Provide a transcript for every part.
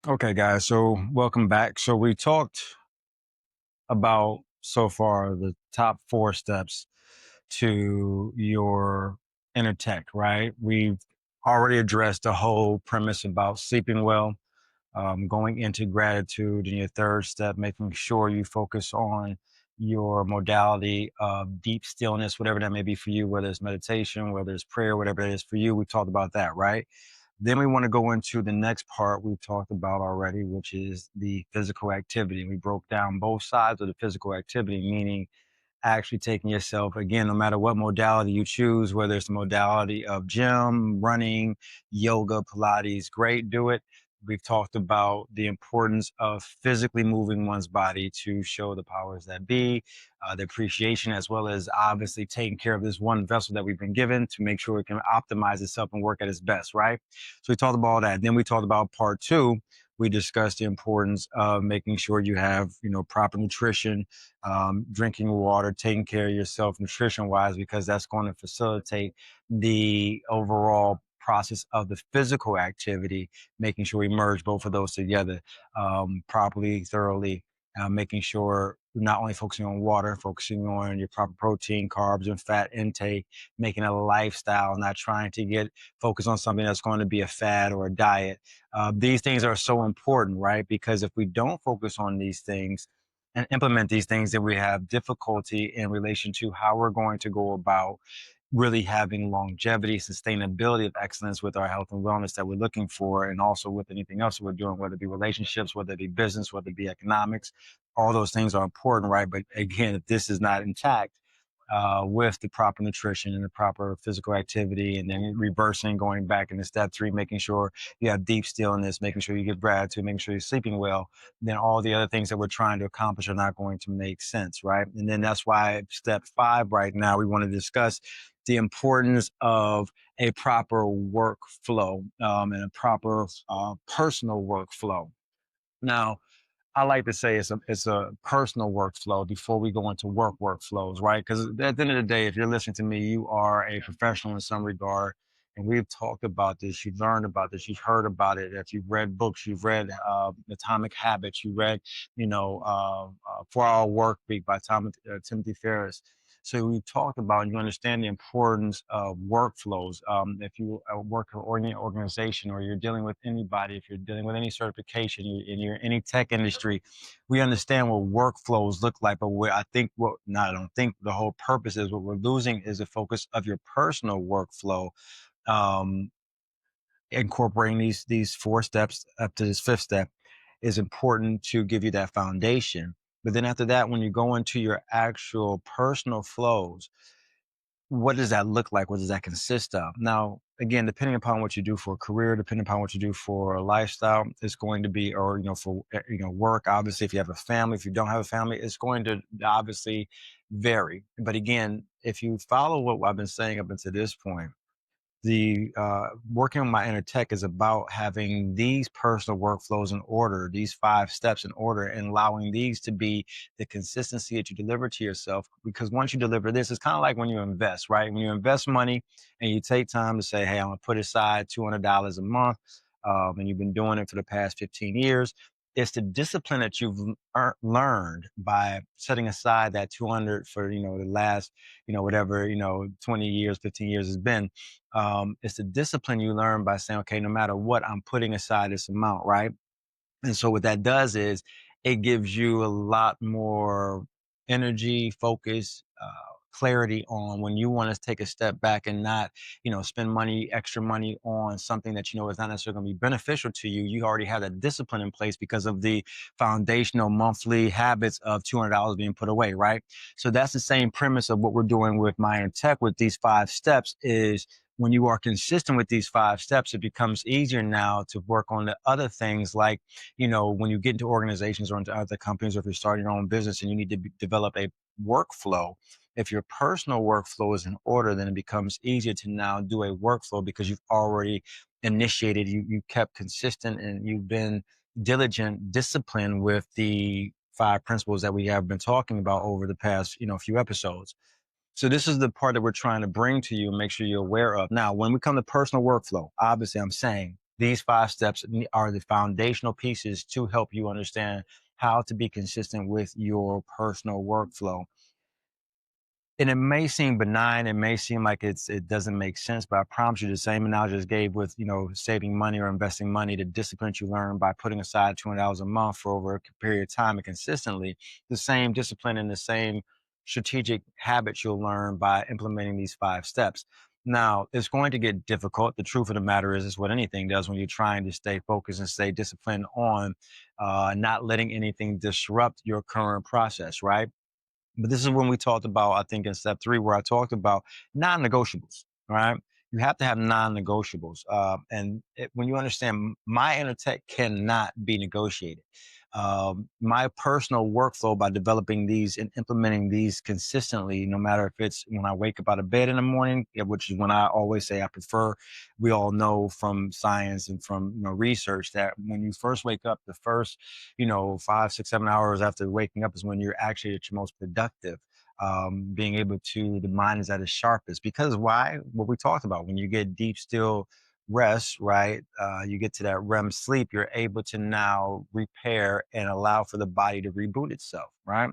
Okay, guys, so welcome back. So we talked about so far the top four steps to your inner tech, right? We've already addressed the whole premise about sleeping well, going into gratitude, and your third step, making sure you focus on your modality of deep stillness, whatever that may be for you, whether it's meditation, whether it's prayer, whatever it is for you. We've talked about that, right? Then we want to go into the next part we've talked about already, which is the physical activity. We broke down both sides of the physical activity, meaning actually taking yourself, again, no matter what modality you choose, whether it's the modality of gym, running, yoga, Pilates, great, do it. We've talked about the importance of physically moving one's body to show the powers that be, the appreciation, as well as obviously taking care of this one vessel that we've been given to make sure it can optimize itself and work at its best, right? So we talked about all that. Then we talked about part two. We discussed the importance of making sure you have, proper nutrition, drinking water, taking care of yourself nutrition wise, because that's going to facilitate the overall process of the physical activity, making sure we merge both of those together properly, thoroughly, making sure not only focusing on water, focusing on your proper protein, carbs, and fat intake, making a lifestyle, not trying to get focused on something that's going to be a fad or a diet. These things are so important, right? Because if we don't focus on these things, and implement these things, then we have difficulty in relation to how we're going to go about really having longevity, sustainability of excellence with our health and wellness that we're looking for, and also with anything else that we're doing, whether it be relationships, whether it be business, whether it be economics. All those things are important, right? But again, if this is not intact, with the proper nutrition and the proper physical activity, and then reversing, going back into step three, making sure you have deep stillness, making sure you give gratitude, making sure you're sleeping well, then all the other things that we're trying to accomplish are not going to make sense, right? And then that's why step five right now, we want to discuss the importance of a proper workflow and a proper personal workflow. Now, I like to say it's a personal workflow before we go into workflows, right? Because at the end of the day, if you're listening to me, you are a professional in some regard, and we've talked about this. You've learned about this. You've heard about it. If you've read books, you've read Atomic Habits. You read, 4 Hour Work Week by Timothy Ferriss. So we've talked about, and you understand the importance of workflows. If you work for an organization, or you're dealing with anybody, if you're dealing with any certification, and you're in any tech industry, we understand what workflows look like. But I think I don't think the whole purpose is what we're losing is the focus of your personal workflow. Um, Incorporating these four steps up to this fifth step is important to give you that foundation. But then after that, when you go into your actual personal flows, what does that look like? What does that consist of? Now, again, depending upon what you do for a career, depending upon what you do for a lifestyle, it's going to be, or, for, work, obviously, if you have a family, if you don't have a family, it's going to obviously vary. But again, if you follow what I've been saying up until this point, the working on my inner tech is about having these personal workflows in order, these 5 steps in order, and allowing these to be the consistency that you deliver to yourself. Because once you deliver this, it's kind of like when you invest, right? When you invest money and you take time to say, hey, I'm going to put aside $200 a month, and you've been doing it for the past 15 years. It's the discipline that you've learned by setting aside that 200 for, the last, whatever, 20 years, 15 years has been. It's the discipline you learn by saying, okay, no matter what, I'm putting aside this amount, right? And so what that does is it gives you a lot more energy, focus, clarity on when you want to take a step back and not, spend extra money on something that is not necessarily going to be beneficial to you. You already have that discipline in place because of the foundational monthly habits of $200 being put away, right? So that's the same premise of what we're doing with My Inner Tech with these 5 steps is when you are consistent with these 5 steps, it becomes easier now to work on the other things like, when you get into organizations or into other companies, or if you're starting your own business and you need to develop a workflow. If your personal workflow is in order, then it becomes easier to now do a workflow because you've already initiated, you kept consistent, and you've been diligent, disciplined with the 5 principles that we have been talking about over the past, few episodes. So this is the part that we're trying to bring to you and make sure you're aware of. Now, when we come to personal workflow, obviously I'm saying These 5 steps are the foundational pieces to help you understand how to be consistent with your personal workflow. And it may seem benign, it may seem like it doesn't make sense, but I promise you the same analogy I just gave with, saving money or investing money, the discipline you learn by putting aside $200 a month for over a period of time and consistently, the same discipline and the same strategic habits you'll learn by implementing these 5 steps. Now, it's going to get difficult. The truth of the matter is what anything does when you're trying to stay focused and stay disciplined on not letting anything disrupt your current process, right? But this is when we talked about, I think in step 3, where I talked about non-negotiables, right? You have to have non-negotiables. When you understand my inner tech cannot be negotiated. My personal workflow by developing these and implementing these consistently, no matter if it's when I wake up out of bed in the morning, which is when I always say I prefer, we all know from science and from research that when you first wake up, the first 5, 6, 7 hours after waking up is when you're actually at your most productive. Being able to, the mind is at its sharpest because why? What we talked about, when you get deep, still rest, right? You get to that REM sleep, you're able to now repair and allow for the body to reboot itself, right?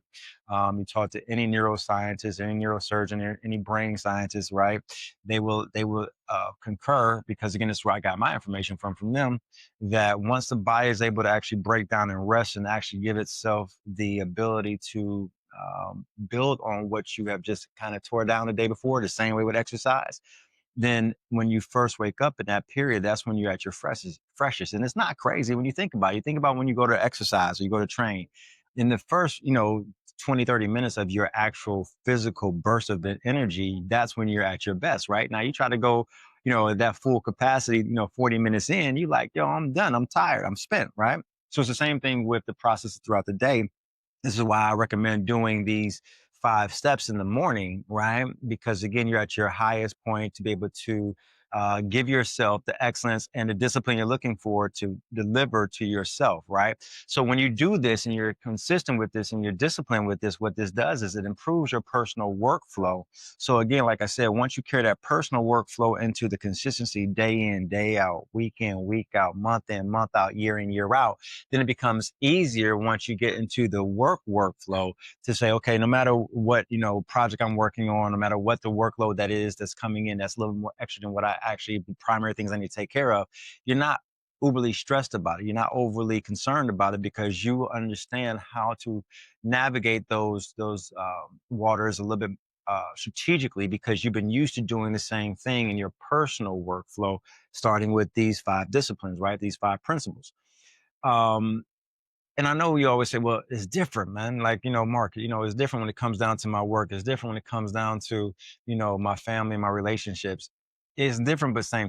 You talk to any neuroscientist, any neurosurgeon, any brain scientist, right? They will concur, because again, this is where I got my information from them, that once the body is able to actually break down and rest and actually give itself the ability to build on what you have just kind of tore down the day before, the same way with exercise, then when you first wake up in that period, that's when you're at your freshest. And it's not crazy when you think about it. You think about when you go to exercise or you go to train. In the first, 20, 30 minutes of your actual physical burst of the energy, that's when you're at your best, right? Now you try to go, at that full capacity, 40 minutes in, you like, yo, I'm done. I'm tired. I'm spent, right? So it's the same thing with the process throughout the day. This is why I recommend doing these 5 steps in the morning, right? Because again, you're at your highest point to be able to give yourself the excellence and the discipline you're looking for to deliver to yourself, right? So when you do this and you're consistent with this and you're disciplined with this, what this does is it improves your personal workflow. So again, like I said, once you carry that personal workflow into the consistency day in, day out, week in, week out, month in, month out, year in, year out, then it becomes easier once you get into the workflow to say, okay, no matter what, project I'm working on, no matter what the workload that is that's coming in, that's a little more extra than what I actually, the primary things I need to take care of, you're not overly stressed about it. You're not overly concerned about it because you understand how to navigate those waters a little bit strategically, because you've been used to doing the same thing in your personal workflow, starting with these 5 disciplines, right? These 5 principles. Um, and I know you always say, well, it's different, man. Like, Mark, it's different when it comes down to my work. It's different when it comes down to, my family, my relationships. It's different, but same.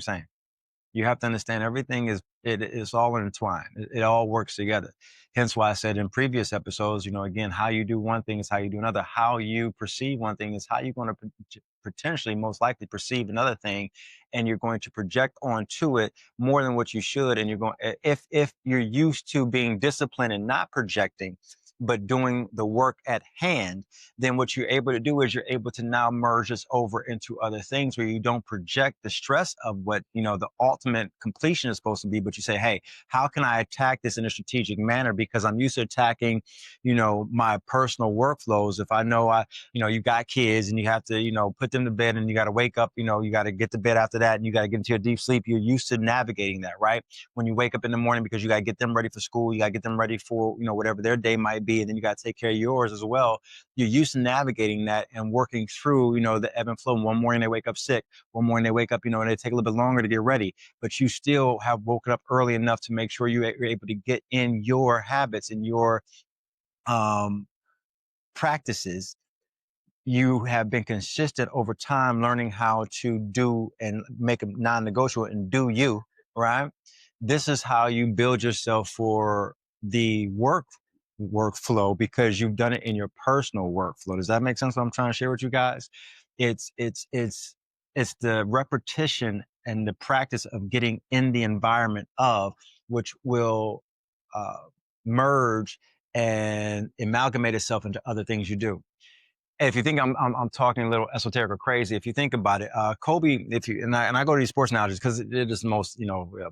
You have to understand everything is all intertwined. It all works together. Hence why I said in previous episodes, again, how you do one thing is how you do another. How you perceive one thing is how you're going to potentially most likely perceive another thing, and you're going to project onto it more than what you should. And you're going, if you're used to being disciplined and not projecting, but doing the work at hand, then what you're able to do is you're able to now merge this over into other things where you don't project the stress of what, the ultimate completion is supposed to be, but you say, hey, how can I attack this in a strategic manner? Because I'm used to attacking, my personal workflows. If I know you got kids and you have to, put them to bed and you got to wake up, you got to get to bed after that and you got to get into a deep sleep. You're used to navigating that, right? When you wake up in the morning, because you got to get them ready for school, you got to get them ready for, whatever their day might be. And then you got to take care of yours as well. You're used to navigating that and working through, the ebb and flow. One morning they wake up sick. One morning they wake up, and they take a little bit longer to get ready, but you still have woken up early enough to make sure you're able to get in your habits and your um, practices. You have been consistent over time, learning how to do and make them non-negotiable and do you, right? This is how you build yourself for the workflow, because you've done it in your personal workflow. Does that make sense what I'm trying to share with you guys? It's the repetition and the practice of getting in the environment of which will uh, merge and amalgamate itself into other things you do. If you think I'm talking a little esoteric or crazy, if you think about it, Kobe, if you and I go to these sports analogies because it is most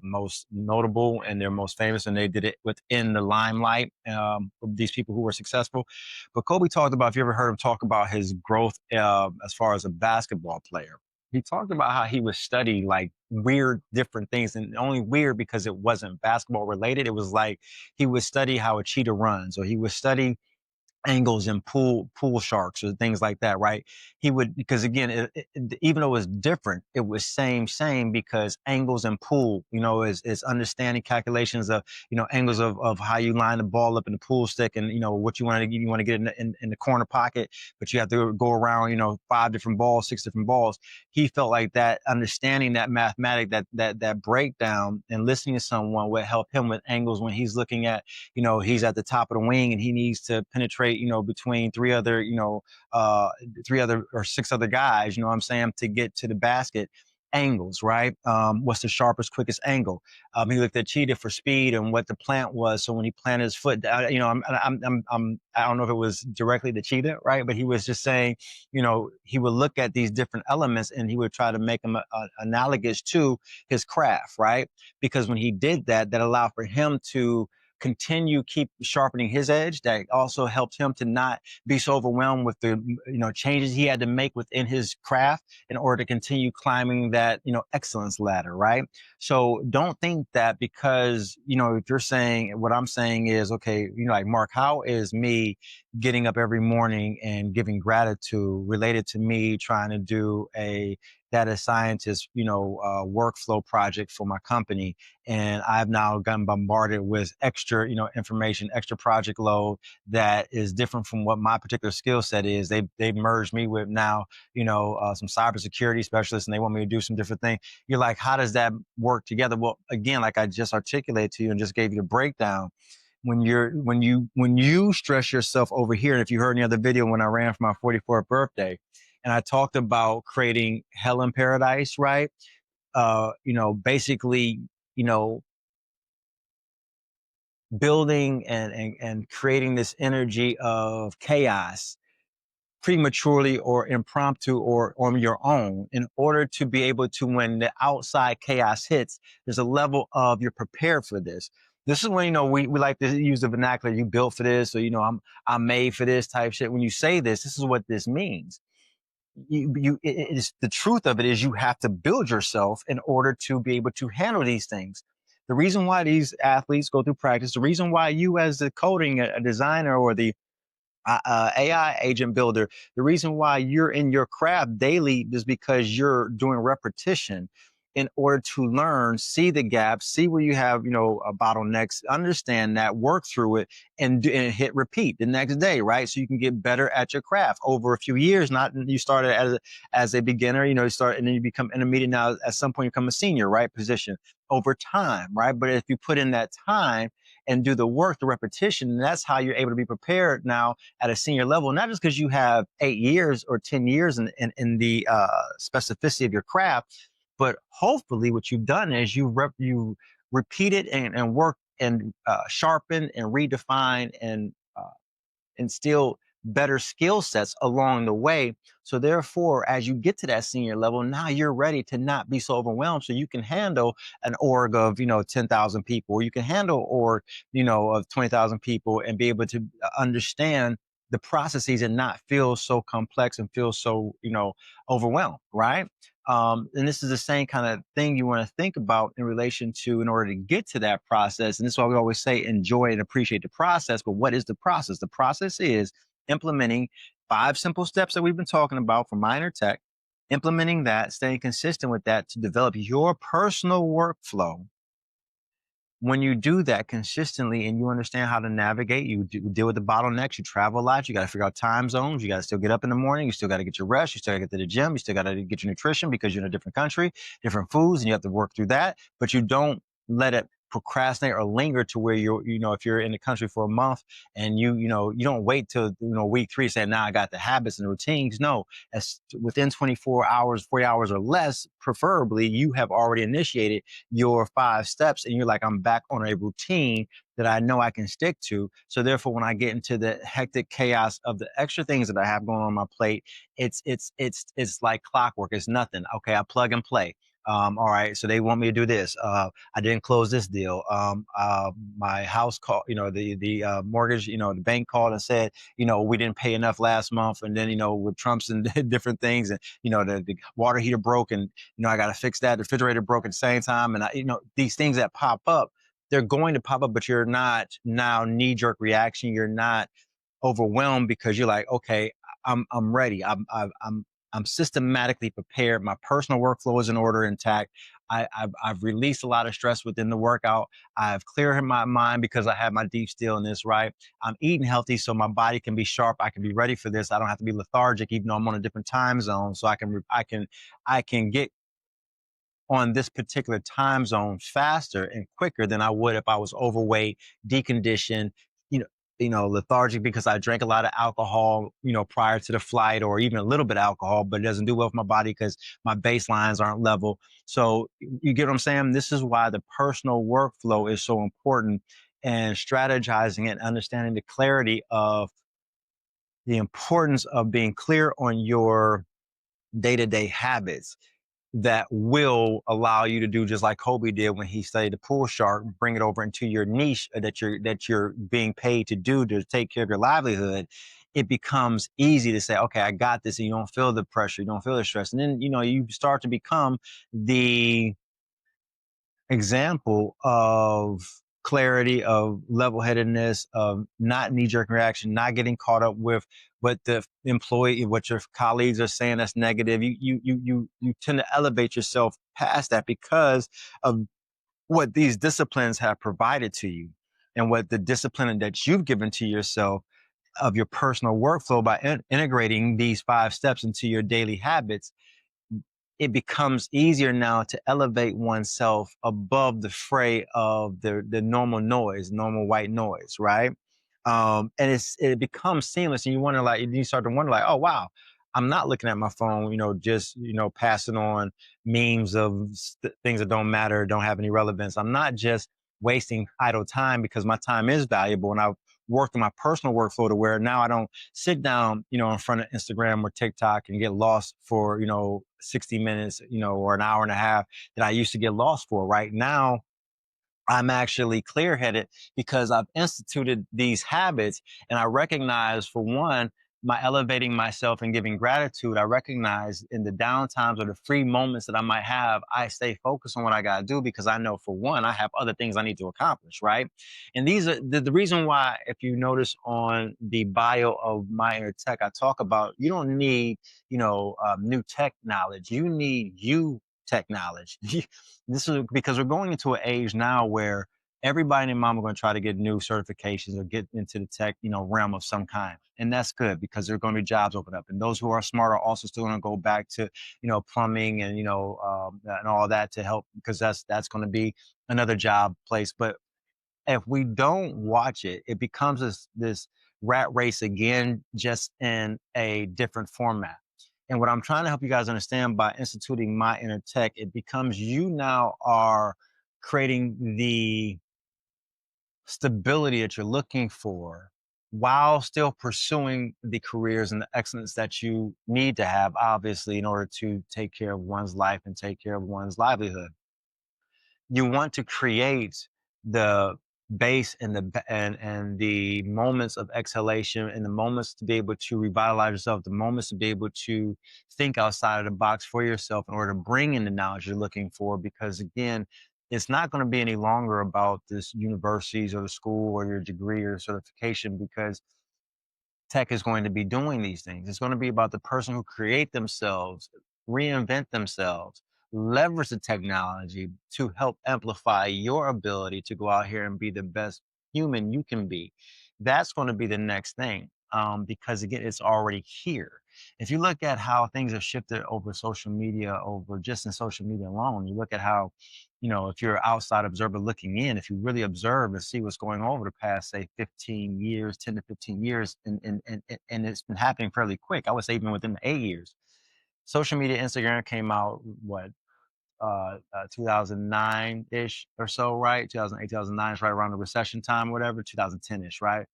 most notable and they're most famous, and they did it within the limelight of these people who were successful. But Kobe talked about, if you ever heard him talk about his growth as far as a basketball player, he talked about how he would study like weird different things, and only weird because it wasn't basketball related. It was like he would study how a cheetah runs, or he would study angles and pool sharks or things like that, right? He would, because again, even though it was different, it was same because angles and pool, is understanding calculations of, angles of how you line the ball up in the pool stick, and what you want to get in the corner pocket, but you have to go around, five different balls, six different balls. He felt like that understanding that mathematic, that breakdown, and listening to someone would help him with angles when he's looking at, he's at the top of the wing and he needs to penetrate, between three other or six other guys, what I'm saying, to get to the basket. Angles, right? What's the sharpest, quickest angle? He looked at cheetah for speed and what the plant was. So when he planted his foot, I don't know if it was directly the cheetah, right? But he was just saying, he would look at these different elements and he would try to make them analogous to his craft, right? Because when he did that, that allowed for him to keep sharpening his edge. That also helped him to not be so overwhelmed with the changes he had to make within his craft in order to continue climbing that excellence ladder, right? So don't think that because if you're saying, what I'm saying is, okay, like, Mark, how is me getting up every morning and giving gratitude related to me trying to do a data scientist workflow project for my company, and I've now gotten bombarded with extra information, extra project load that is different from what my particular skill set is. They've merged me with now some cybersecurity specialists, and they want me to do some different things. You're like, how does that work together? Well, again, like I just articulated to you and just gave you the breakdown, when you stress yourself over here, and if you heard any other video when I ran for my 44th birthday, and I talked about creating hell in paradise, right? Basically, building and creating this energy of chaos prematurely or impromptu or on your own, in order to be able to, when the outside chaos hits, there's a level of you're prepared for this. This is when, we like to use the vernacular, you built for this, or, I'm made for this type shit. When you say this is what this means. It is, the truth of it is, you have to build yourself in order to be able to handle these things. The reason why these athletes go through practice, the reason why you as the coding, a designer, or the AI agent builder, the reason why you're in your craft daily is because you're doing repetition in order to learn, see the gaps, see where you have, bottlenecks, understand that, work through it, and hit repeat the next day, right? So you can get better at your craft over a few years. Not you started as a beginner, you start, and then you become intermediate. Now, at some point, you become a senior, right? Position over time, right? But if you put in that time and do the work, the repetition, that's how you're able to be prepared now at a senior level, not just because you have 8 years or 10 years in the specificity of your craft, but hopefully what you've done is you repeat it and work and sharpen and redefine and instill better skill sets along the way. So therefore, as you get to that senior level, now you're ready to not be so overwhelmed. So you can handle an org of, 10,000 people, or you can handle org, of 20,000 people, and be able to understand the processes and not feel so complex and feel so, overwhelmed, right? And this is the same kind of thing you want to think about in relation to, in order to get to that process. And this is why we always say enjoy and appreciate the process. But what is the process? The process is implementing 5 simple steps that we've been talking about for minor tech, implementing that, staying consistent with that to develop your personal workflow. When you do that consistently and you understand how to navigate, you deal with the bottlenecks, you travel a lot, you got to figure out time zones, you got to still get up in the morning, you still got to get your rest, you still got to get to the gym, you still got to get your nutrition because you're in a different country, different foods, and you have to work through that. But you don't let it procrastinate or linger to where if you're in the country for a month and you don't wait till, week three saying, now I got the habits and the routines. No, as within 24 hours, 40 hours or less, preferably, you have already initiated your 5 steps and you're like, I'm back on a routine that I know I can stick to. So therefore, when I get into the hectic chaos of the extra things that I have going on my plate, it's like clockwork. It's nothing. Okay, I plug and play. All right, so they want me to do this. I didn't close this deal. My house call, the mortgage, the bank called and said, we didn't pay enough last month, and then with Trump's and different things, and the water heater broke, and I got to fix that. The refrigerator broke at the same time, and these things that pop up, they're going to pop up, but you're not now knee jerk reaction. You're not overwhelmed because you're like, okay, I'm ready. I'm systematically prepared. My personal workflow is in order, intact. I've released a lot of stress within the workout. I've cleared my mind because I have my deep stillness, right? I'm eating healthy so my body can be sharp. I can be ready for this. I don't have to be lethargic, even though I'm on a different time zone. So I can get on this particular time zone faster and quicker than I would if I was overweight, deconditioned, you know, lethargic because I drank a lot of alcohol, prior to the flight, or even a little bit of alcohol, but it doesn't do well for my body because my baselines aren't level. So you get what I'm saying? This is why the personal workflow is so important, and strategizing and understanding the clarity of the importance of being clear on your day-to-day habits that will allow you to do just like Kobe did when he studied the pool shark, bring it over into your niche that you're being paid to do to take care of your livelihood. It becomes easy to say, okay, I got this, and you don't feel the pressure, you don't feel the stress. And then, you start to become the example of clarity, of level-headedness, of not knee-jerk reaction, not getting caught up with what the employee, what your colleagues are saying that's negative. You tend to elevate yourself past that because of what these disciplines have provided to you, and what the discipline that you've given to yourself of your personal workflow by integrating these 5 steps into your daily habits. It becomes easier now to elevate oneself above the fray of the normal noise, normal white noise, right? And it becomes seamless, and you start to wonder, like, oh wow, I'm not looking at my phone, just passing on memes of things that don't matter, don't have any relevance. I'm not just wasting idle time because my time is valuable, and I've worked on my personal workflow to where now I don't sit down, in front of Instagram or TikTok and get lost for, 60 minutes, or an hour and a half that I used to get lost for. Right now, I'm actually clear headed because I've instituted these habits, and I recognize, for one, my elevating myself and giving gratitude. I recognize in the downtimes or the free moments that I might have, I stay focused on what I got to do because I know, for one, I have other things I need to accomplish, right? And these are the reason why, if you notice on the bio of My Inner Tech, I talk about you don't need, new tech knowledge. You need tech knowledge. This is because we're going into an age now where everybody and their mom are going to try to get new certifications or get into the tech, realm of some kind. And that's good because there are going to be jobs open up. And those who are smart are also still going to go back to, plumbing and, and all that to help, because that's going to be another job place. But if we don't watch it, it becomes this rat race again, just in a different format. And what I'm trying to help you guys understand by instituting My Inner Tech, it becomes you now are creating the stability that you're looking for while still pursuing the careers and the excellence that you need to have, obviously, in order to take care of one's life and take care of one's livelihood. You want to create the base and the moments of exhalation, and the moments to be able to revitalize yourself, the moments to be able to think outside of the box for yourself in order to bring in the knowledge you're looking for. Because again, it's not going to be any longer about this universities or the school or your degree or certification, because tech is going to be doing these things. It's going to be about the person who create themselves, reinvent themselves, leverage the technology to help amplify your ability to go out here and be the best human you can be. That's going to be the next thing. Because again, it's already here. If you look at how things have shifted over social media, over just in social media alone, you look at how if you're an outside observer looking in, if you really observe and see what's going on over the past, say, 15 years, 10 to 15 years, and it's been happening fairly quick. I would say even within the 8 years. Social media, Instagram came out, what, 2009 ish or so, right? 2008, 2009 is right around the recession time, or whatever, 2010 ish, right?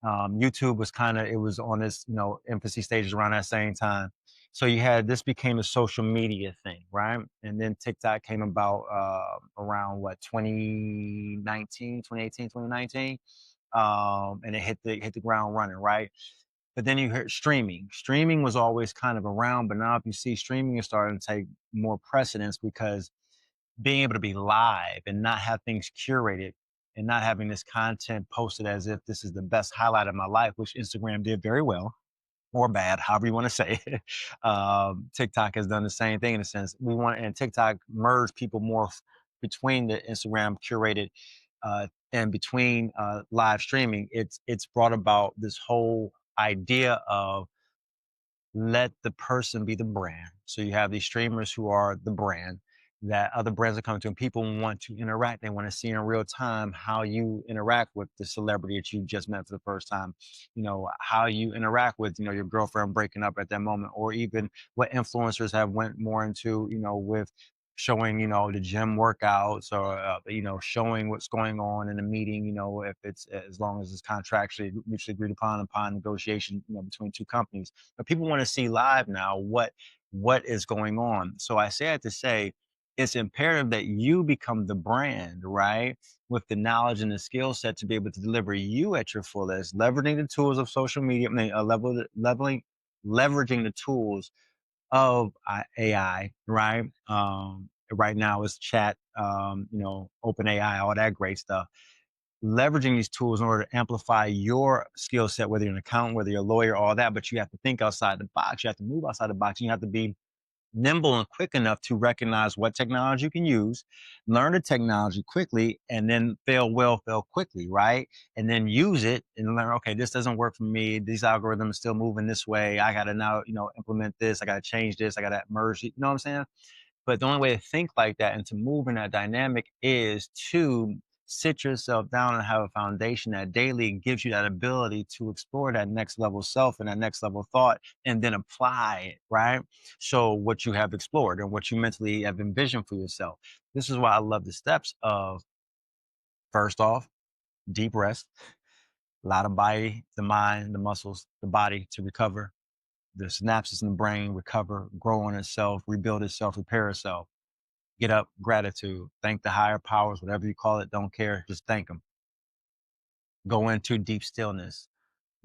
YouTube was it was on this, infancy stages around that same time. So this became a social media thing, right? And then TikTok came about around what, 2019, 2018, 2019. And it hit the ground running, right? But then you heard streaming. Streaming was always kind of around, but now if you see streaming is starting to take more precedence because being able to be live and not have things curated and not having this content posted as if this is the best highlight of my life, which Instagram did very well or bad, however you want to say it. TikTok has done the same thing in a sense. And TikTok merged people more between the Instagram curated and between live streaming. It's brought about this whole idea of let the person be the brand. So you have these streamers who are the brand that other brands are coming to, and people want to interact. They want to see in real time how you interact with the celebrity that you just met for the first time. How you interact with, your girlfriend breaking up at that moment, or even what influencers have went more into, with showing, the gym workouts, or, showing what's going on in a meeting, if it's, as long as it's contractually mutually agreed upon negotiation, between two companies. But people want to see live now what is going on. So I say that to say it's imperative that you become the brand, right? With the knowledge and the skill set to be able to deliver you at your fullest, leveraging the tools of social media, leveraging the tools of AI, right? Right now it's chat, open AI, all that great stuff. Leveraging these tools in order to amplify your skill set, whether you're an accountant, whether you're a lawyer, all that, but you have to think outside the box. You have to move outside the box. And you have to be nimble and quick enough to recognize what technology you can use, learn the technology quickly, and then fail well, fail quickly, right? And then use it and learn, okay, this doesn't work for me. These algorithms are still moving this way. I got to now, implement this. I got to change this. I got to merge it. You know what I'm saying? But the only way to think like that and to move in that dynamic is to sit yourself down and have a foundation that daily gives you that ability to explore that next level self and that next level thought and then apply it, right? So what you have explored and what you mentally have envisioned for yourself. This is why I love the steps of, first off, deep rest, allow the body, the mind, the muscles, the body to recover, the synapses in the brain recover, grow on itself, rebuild itself, repair itself. Get up, gratitude, thank the higher powers, whatever you call it, don't care, just thank them. Go into deep stillness.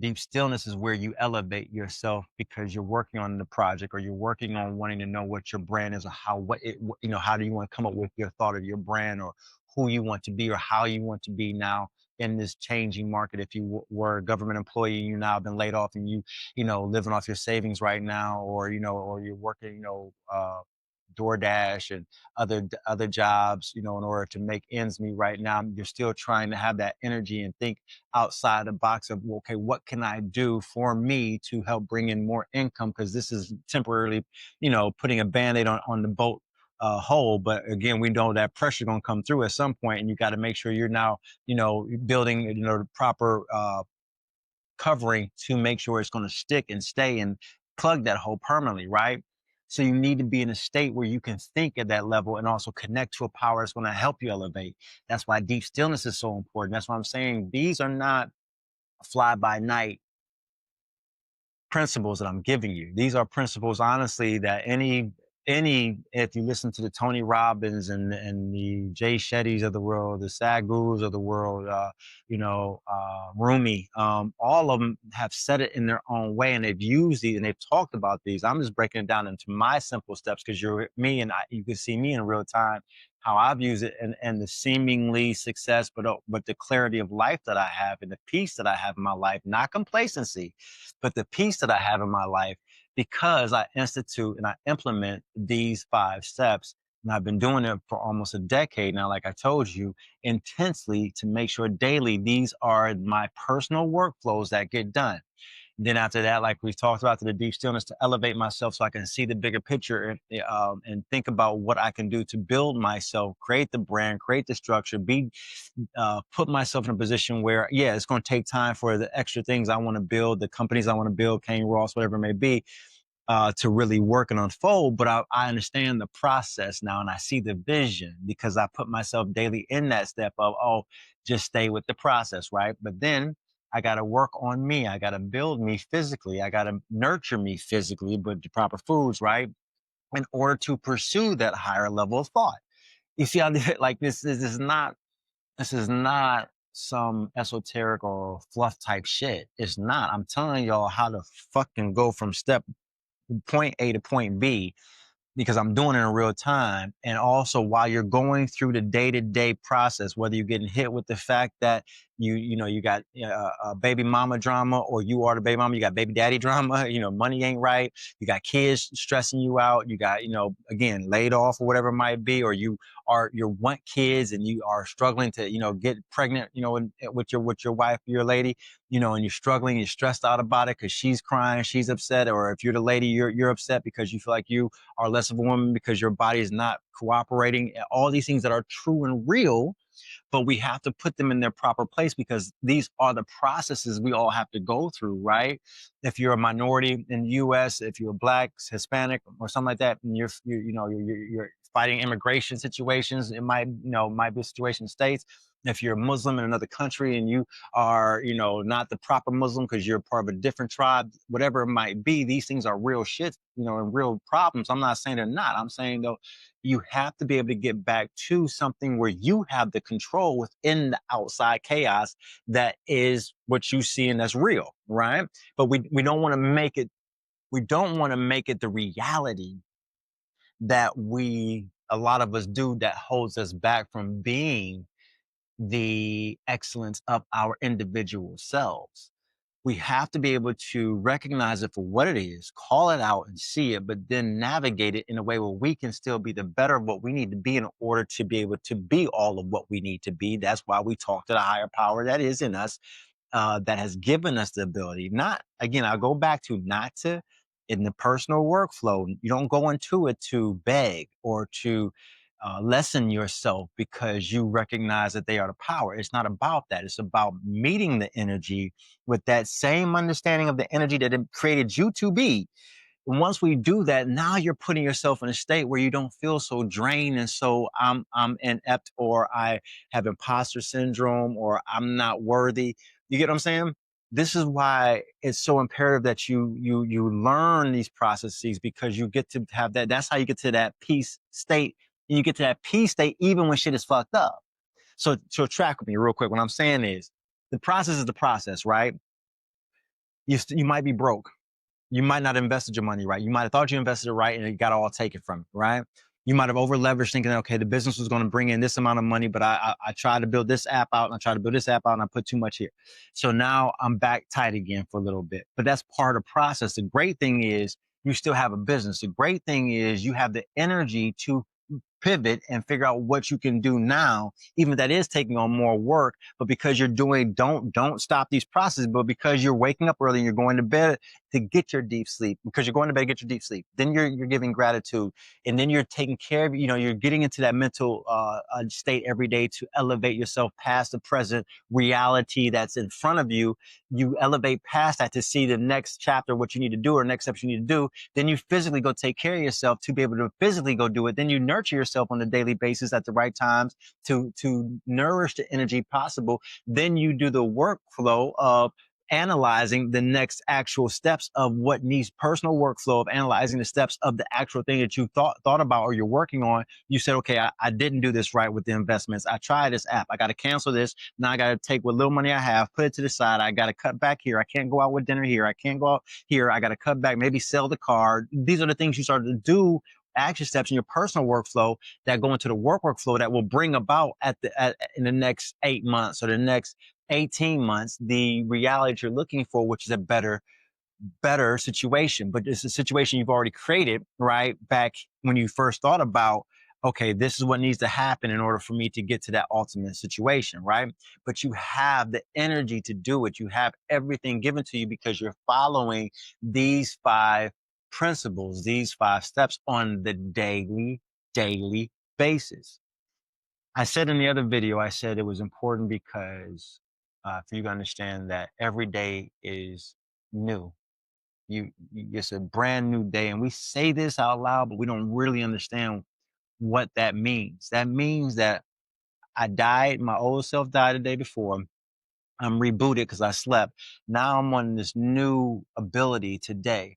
Deep stillness is where you elevate yourself because you're working on the project, or you're working on wanting to know what your brand is, or how do you want to come up with your thought of your brand, or who you want to be, or how you want to be now in this changing market. If you were a government employee and you now been laid off and living off your savings right now, or you're working, DoorDash and other jobs, in order to make ends meet right now, you're still trying to have that energy and think outside the box of, well, okay, what can I do for me to help bring in more income? Because this is temporarily, putting a band-aid on the boat hole. But again, we know that pressure going to come through at some point, and you got to make sure you're now, building, the proper covering to make sure it's going to stick and stay and plug that hole permanently, right? So you need to be in a state where you can think at that level and also connect to a power that's going to help you elevate. That's why deep stillness is so important. That's why I'm saying these are not fly by night principles that I'm giving you. These are principles, honestly, that if you listen to the Tony Robbins and the Jay Shettys of the world, the Sadhgurus of the world, Rumi, all of them have said it in their own way, and they've used these and they've talked about these. I'm just breaking it down into my simple steps because you're me, and you can see me in real time how I've used it, and the seemingly success, but the clarity of life that I have and the peace that I have in my life, not complacency, but the peace that I have in my life because I institute and I implement these 5 steps. And I've been doing it for almost a decade now, like I told you, intensely to make sure daily these are my personal workflows that get done. Then after that, like we've talked about, to the deep stillness, to elevate myself so I can see the bigger picture, and think about what I can do to build myself, create the brand, create the structure, put myself in a position where, yeah, it's going to take time for the extra things I want to build, the companies I want to build, Kane Ross, whatever it may be, to really work and unfold. But I understand the process now, and I see the vision because I put myself daily in that step of, oh, just stay with the process, right? But then I got to work on me. I got to build me physically. I got to nurture me physically, but the proper foods, right? In order to pursue that higher level of thought. You see how like this is not some esoteric or fluff type shit. It's not. I'm telling y'all how to fucking go from point A to point B, because I'm doing it in real time. And also, while you're going through the day-to-day process, whether you're getting hit with the fact that you got baby mama drama, or you are the baby mama, you got baby daddy drama, money ain't right, you got kids stressing you out, you got, again, laid off or whatever it might be, or you want kids and you are struggling to, get pregnant, with your wife, your lady, and you're struggling, you're stressed out about it because she's crying, she's upset. Or if you're the lady, you're upset because you feel like you are less of a woman because your body is not cooperating. All these things that are true and real, but we have to put them in their proper place because these are the processes we all have to go through, right? If you're a minority in the U.S., if you're Black, Hispanic, or something like that, and you're fighting immigration situations, it might be a situation in states. If you're a Muslim in another country and you are, not the proper Muslim because you're part of a different tribe, whatever it might be, these things are real shit, and real problems. I'm not saying they're not. I'm saying, though, you have to be able to get back to something where you have the control within the outside chaos that is what you see and that's real, right? But we don't want to make it, the reality that a lot of us do, that holds us back from being the excellence of our individual selves. We have to be able to recognize it for what it is, call it out and see it, but then navigate it in a way where we can still be the better of what we need to be in order to be able to be all of what we need to be. That's why we talk to the higher power that is in us, that has given us the ability. Not, again, I'll go back to, not to, in the personal workflow, you don't go into it to beg or to lessen yourself because you recognize that they are the power. It's not about that. It's about meeting the energy with that same understanding of the energy that it created you to be. And once we do that, now you're putting yourself in a state where you don't feel so drained and so I'm inept, or I have imposter syndrome, or I'm not worthy. You get what I'm saying? This is why it's so imperative that you learn these processes, because you get to have that. That's how you get to that peace state. And you get to that peace state even when shit is fucked up. So track with me real quick. What I'm saying is, the process is the process, right? You might be broke. You might not have invested your money right. You might have thought you invested it right and it got all taken from you, right? You might have over leveraged, thinking, okay, the business was going to bring in this amount of money, but I tried to build this app out and I tried to build this app out and I put too much here. So now I'm back tight again for a little bit. But that's part of the process. The great thing is you still have a business. The great thing is you have the energy to pivot and figure out what you can do now, even if that is taking on more work. But because you're doing, don't stop these processes, but because you're waking up early and you're going to bed to get your deep sleep, because you're going to bed to get your deep sleep, then you're giving gratitude, and then you're taking care of, you're getting into that mental state every day to elevate yourself past the present reality that's in front of you. You elevate past that to see the next chapter, what you need to do, or next steps you need to do. Then you physically go take care of yourself to be able to physically go do it. Then you nurture yourself on a daily basis at the right times to nourish the energy possible. Then you do the workflow of analyzing the next actual steps of what needs, personal workflow of analyzing the steps of the actual thing that you thought about or you're working on. You said, okay, I didn't do this right with the investments. I tried this app. I got to cancel this. Now I got to take what little money I have, put it to the side. I got to cut back here. I can't go out with dinner here. I can't go out here. I got to cut back, maybe sell the car. These are the things you started to do, action steps in your personal workflow that go into the workflow that will bring about in the next 8 months or the next 18 months, the reality you're looking for, which is a better situation. But it's a situation you've already created, right? Back when you first thought about, okay, this is what needs to happen in order for me to get to that ultimate situation, right? But you have the energy to do it. You have everything given to you because you're following these five principles, these five steps on the daily basis. I said in the other video, I said it was important because for you to understand that every day is new. It's a brand new day, and we say this out loud, but we don't really understand what that means. That means that I died, my old self died the day before. I'm rebooted because I slept. Now I'm on this new ability today.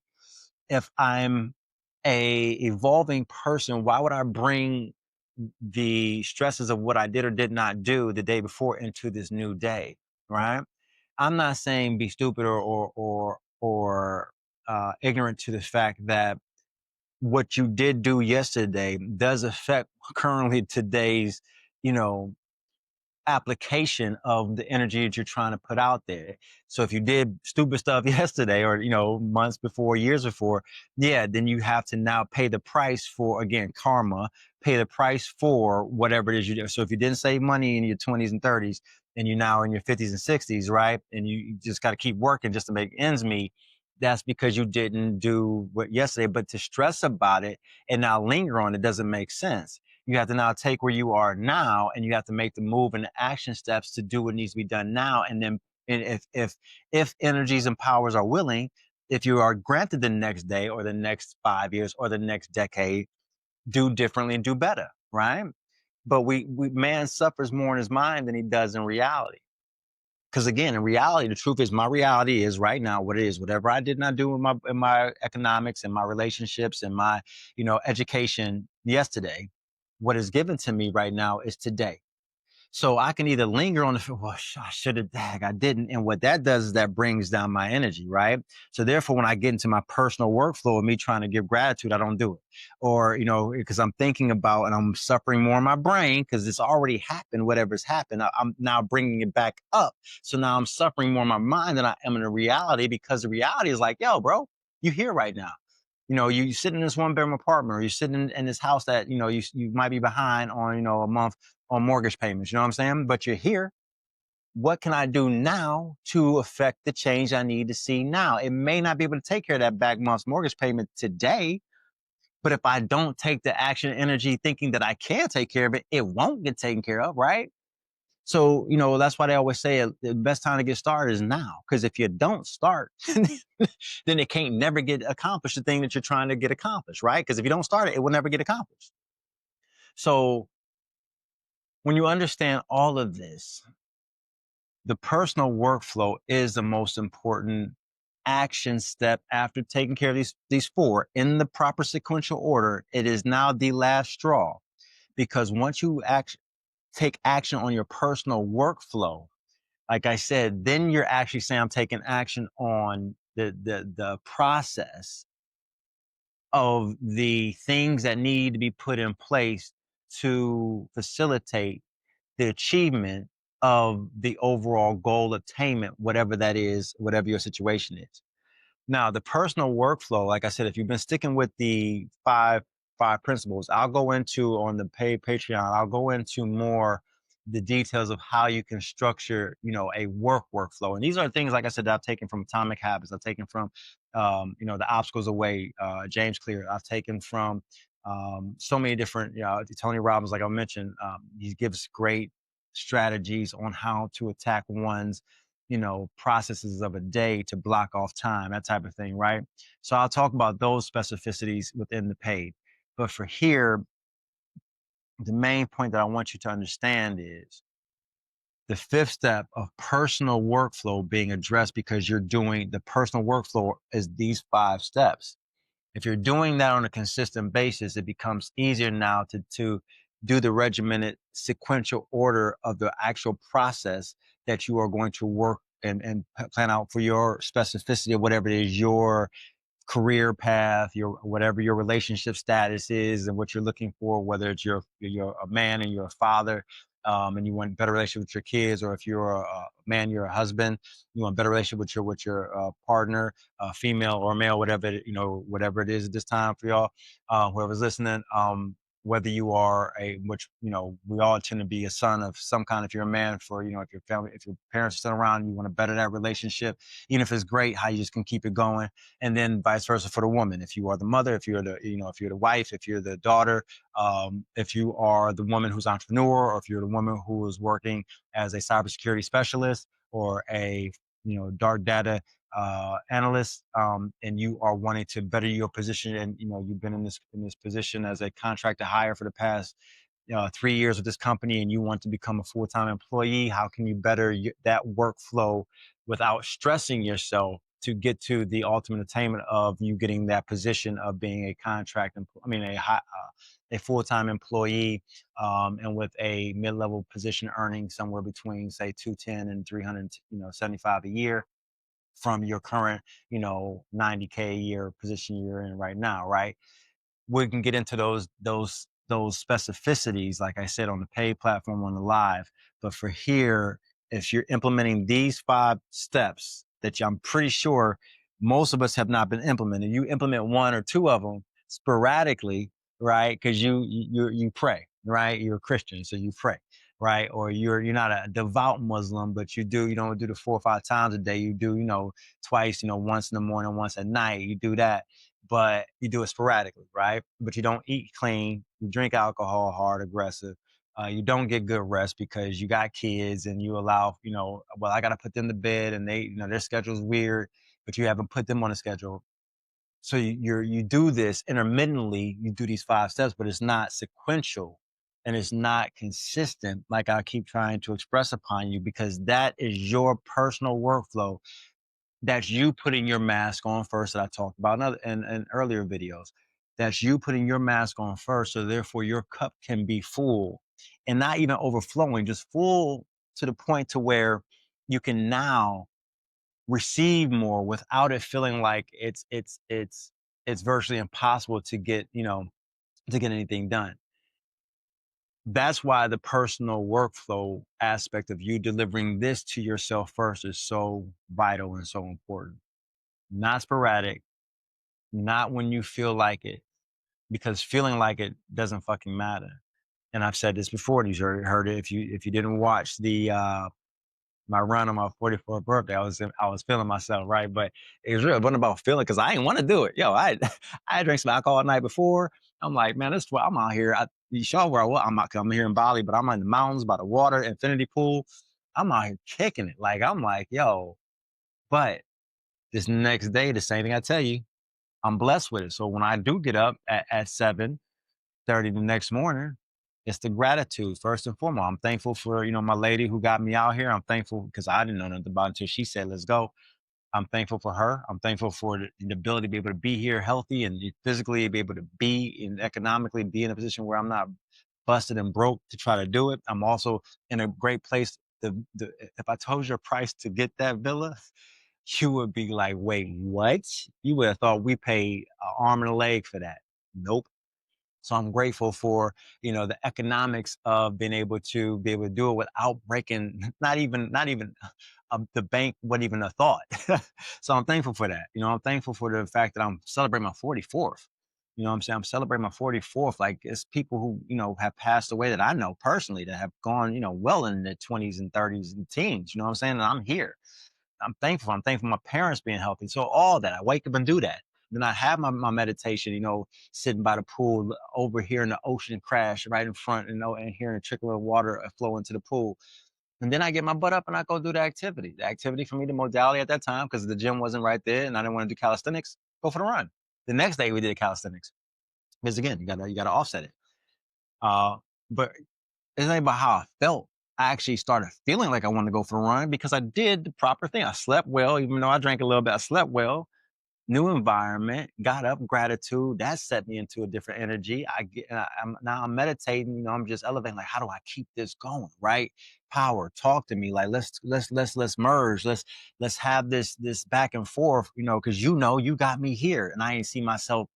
If I'm a evolving person, why would I bring the stresses of what I did or did not do the day before into this new day? Right? I'm not saying be stupid or ignorant to the fact that what you did do yesterday does affect currently today's, you know, application of the energy that you're trying to put out there. So if you did stupid stuff yesterday or, months before, years before, yeah, then you have to now pay the price for, again, karma, pay the price for whatever it is you do. So if you didn't save money in your 20s and 30s and you're now in your 50s and 60s, right? And you just got to keep working just to make ends meet. That's because you didn't do what yesterday, but to stress about it and now linger on it doesn't make sense. You have to now take where you are now and you have to make the move and the action steps to do what needs to be done now. And then and if energies and powers are willing, if you are granted the next day or the next 5 years or the next decade, do differently and do better, right? But we man suffers more in his mind than he does in reality. Because again, in reality, the truth is my reality is right now what it is. Whatever I did not do in my economics and my relationships and my, education yesterday, what is given to me right now is today. So I can either linger on the, well, I should have, I didn't. And what that does is that brings down my energy, right? So therefore, when I get into my personal workflow of me trying to give gratitude, I don't do it. Or, because I'm thinking about and I'm suffering more in my brain because it's already happened, whatever's happened. I'm now bringing it back up. So now I'm suffering more in my mind than I am in the reality because the reality is like, yo, bro, you here right now. You sit in this one bedroom apartment or you're sitting in this house that, you might be behind on, a month on mortgage payments. You know what I'm saying? But you're here. What can I do now to affect the change I need to see now? It may not be able to take care of that back month's mortgage payment today, but if I don't take the action energy thinking that I can take care of it, it won't get taken care of, right? So, that's why they always say the best time to get started is now. Because if you don't start, then it can't never get accomplished, the thing that you're trying to get accomplished, right? Because if you don't start it, it will never get accomplished. So when you understand all of this, the personal workflow is the most important action step after taking care of these four in the proper sequential order. It is now the last straw because once you take action on your personal workflow, like I said, then you're actually saying I'm taking action on the process of the things that need to be put in place to facilitate the achievement of the overall goal attainment, whatever that is, whatever your situation is. Now, the personal workflow, like I said, if you've been sticking with the five principles, I'll go into on the paid Patreon, I'll go into more the details of how you can structure, a workflow. And these are things, like I said, that I've taken from Atomic Habits. I've taken from, The Obstacles Away, James Clear. I've taken from so many different, Tony Robbins, like I mentioned, he gives great strategies on how to attack one's processes of a day to block off time, that type of thing, right? So I'll talk about those specificities within the paid. But for here, the main point that I want you to understand is the fifth step of personal workflow being addressed because you're doing the personal workflow is these five steps. If you're doing that on a consistent basis, it becomes easier now to do the regimented sequential order of the actual process that you are going to work and plan out for your specificity of whatever it is your career path, your whatever your relationship status is, and what you're looking for. Whether it's you're a man and you're a father, and you want a better relationship with your kids, or if you're a man, you're a husband, you want a better relationship with your partner, female or male, whatever whatever it is at this time for y'all, whoever's listening. whether you are which, we all tend to be a son of some kind. If you're a man, for, if your family, if your parents are still around, you want to better that relationship, even if it's great, how you just can keep it going. And then vice versa for the woman. If you are the mother, if you're the wife, if you're the daughter, if you are the woman who's entrepreneur, or if you're the woman who is working as a cybersecurity specialist, or a, dark data analyst, and you are wanting to better your position, and you've been in this position as a contract to hire for the past 3 years with this company, and you want to become a full-time employee. How can you better that workflow without stressing yourself to get to the ultimate attainment of you getting that position of being a a full-time employee, and with a mid-level position, earning somewhere between, say, 210 and 375 a year from your current, 90K a year position you're in right now, right? We can get into those specificities, like I said, on the paid platform, on the live. But for here, if you're implementing these 5 steps that I'm pretty sure most of us have not been implementing, you implement one or two of them sporadically, right? Because you pray, right? You're a Christian, so you pray, right? Or you're not a devout Muslim, but you don't do the 4 or 5 times a day. You do, twice, once in the morning, once at night. You do that, but you do it sporadically, right? But you don't eat clean, you drink alcohol hard, aggressive. You don't get good rest because you got kids, and you allow, well, I got to put them to bed, and they, their schedule's weird, but you haven't put them on a schedule. So you do this intermittently. You do these 5 steps, but it's not sequential, and it's not consistent, like I keep trying to express upon you, because that is your personal workflow. That's you putting your mask on first, that I talked about in earlier videos. That's you putting your mask on first, so therefore your cup can be full, and not even overflowing, just full to the point to where you can now receive more without it feeling like it's virtually impossible to get, to get anything done. That's why the personal workflow aspect of you delivering this to yourself first is so vital and so important. Not sporadic, not when you feel like it, because feeling like it doesn't fucking matter. And I've said this before, and you heard it. If you didn't watch the my run on my 44th birthday, I was feeling myself, right? But it was really, it wasn't about feeling, because I didn't want to do it. Yo, I I drank some alcohol the night before. I'm like, man, this is what I'm out here. You saw where I was. I'm here in Bali, but I'm in the mountains by the water, infinity pool. I'm out here kicking it. Like, I'm like, yo, but this next day, the same thing I tell you, I'm blessed with it. So when I do get up at 7:30 the next morning, it's the gratitude first and foremost. I'm thankful for, my lady who got me out here. I'm thankful because I didn't know nothing about it until she said, let's go. I'm thankful for her. I'm thankful for the ability to be able to be here healthy, and physically be able to be, and economically be in a position where I'm not busted and broke to try to do it. I'm also in a great place. If I told you a price to get that villa, you would be like, wait, what? You would have thought we paid an arm and a leg for that. Nope. So I'm grateful for, the economics of being able to do it without breaking, not even the bank, wasn't even a thought. So I'm thankful for that. I'm thankful for the fact that I'm celebrating my 44th. You know what I'm saying? I'm celebrating my 44th. Like, it's people who, have passed away that I know personally, that have gone, well in their 20s and 30s and teens. You know what I'm saying? And I'm here. I'm thankful. I'm thankful for my parents being healthy. So all that, I wake up and do that. Then I have my meditation, sitting by the pool, over here in the ocean crash right in front, and hearing a trickle of water flow into the pool. And then I get my butt up and I go do the activity. The activity for me, the modality at that time, because the gym wasn't right there and I didn't want to do calisthenics, go for the run. The next day we did calisthenics. Because again, you gotta offset it. Uh, but it's not about how I felt. I actually started feeling like I wanted to go for a run because I did the proper thing. I slept well, even though I drank a little bit. I slept well. New environment, got up, gratitude. That set me into a different energy. I'm meditating. I'm just elevating. Like, how do I keep this going? Right? Power, talk to me. Like, let's merge. Let's have this back and forth. Because you got me here, and I ain't see myself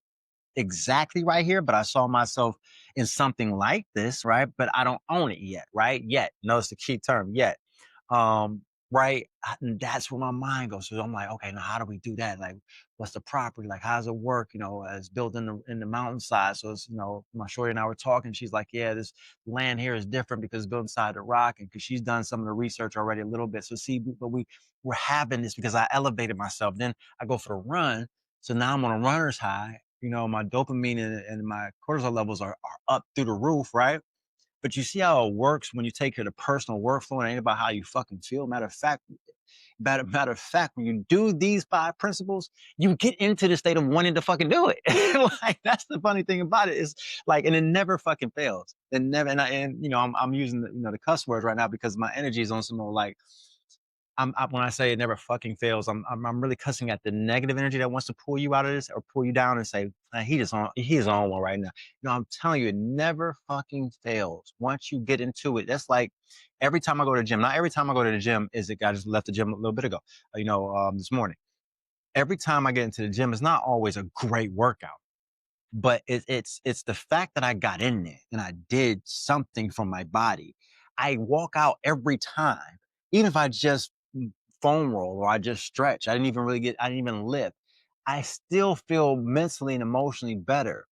exactly right here, but I saw myself in something like this, right? But I don't own it yet, right? Yet. Notice the key term, yet. right? And that's where my mind goes. So I'm like, okay, now how do we do that? Like, what's the property? Like, how does it work? It's built in the mountainside. So it's, my shorty and I were talking. She's like, yeah, this land here is different because it's built inside the rock, and because she's done some of the research already a little bit. So see, but we're having this because I elevated myself. Then I go for a run. So now I'm on a runner's high. My dopamine and my cortisol levels are up through the roof, right? But you see how it works when you take care of the personal workflow, and it ain't about how you fucking feel. Matter of fact, when you do these 5 principles, you get into the state of wanting to fucking do it. Like, that's the funny thing about it, is like, and it never fucking fails. It never, I'm using the cuss words right now because my energy is on some more like, when I say it never fucking fails, I'm really cussing at the negative energy that wants to pull you out of this or pull you down and say, "Man, he's on one right now." I'm telling you, it never fucking fails. Once you get into it, that's like every time I go to the gym. Not every time I go to the gym is it. I just left the gym a little bit ago, this morning. Every time I get into the gym, it's not always a great workout, but it's the fact that I got in there and I did something for my body. I walk out every time, even if I just foam roll or I just stretch. I didn't even lift. I still feel mentally and emotionally better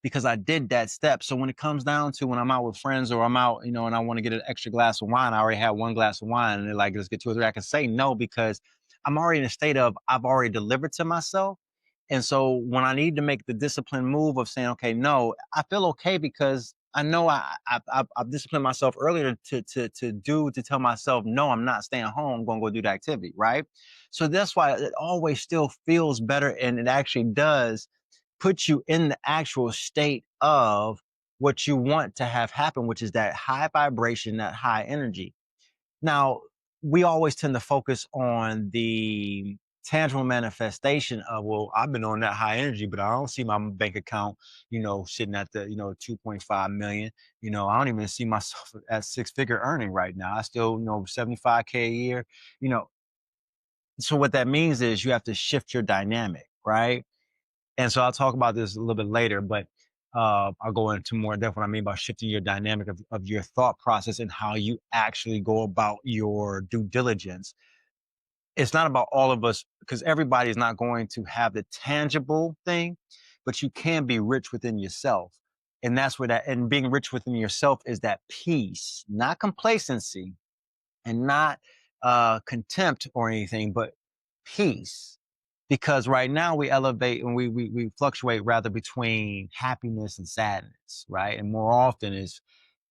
because I did that step. So when it comes down to when I'm out with friends or I'm out, and I want to get an extra glass of wine, I already had one glass of wine and they're like, let's get 2 or 3. I can say no because I'm already in a state of I've already delivered to myself. And so when I need to make the disciplined move of saying, okay, no, I feel okay because I know I've disciplined myself earlier to tell myself, no, I'm not staying home. I'm going to go do the activity. Right. So that's why it always still feels better. And it actually does put you in the actual state of what you want to have happen, which is that high vibration, that high energy. Now, we always tend to focus on the tangible manifestation of, well, I've been on that high energy, but I don't see my bank account, sitting at the, 2.5 million. I don't even see myself at 6-figure earning right now. I still, 75K a year, you know. So what that means is you have to shift your dynamic, right? And so I'll talk about this a little bit later, but I'll go into more depth what I mean by shifting your dynamic of your thought process and how you actually go about your due diligence. It's not about all of us because everybody's not going to have the tangible thing, but you can be rich within yourself. And that's where and being rich within yourself is that peace, not complacency and not contempt or anything, but peace. Because right now we elevate and we fluctuate rather between happiness and sadness, right? And more often is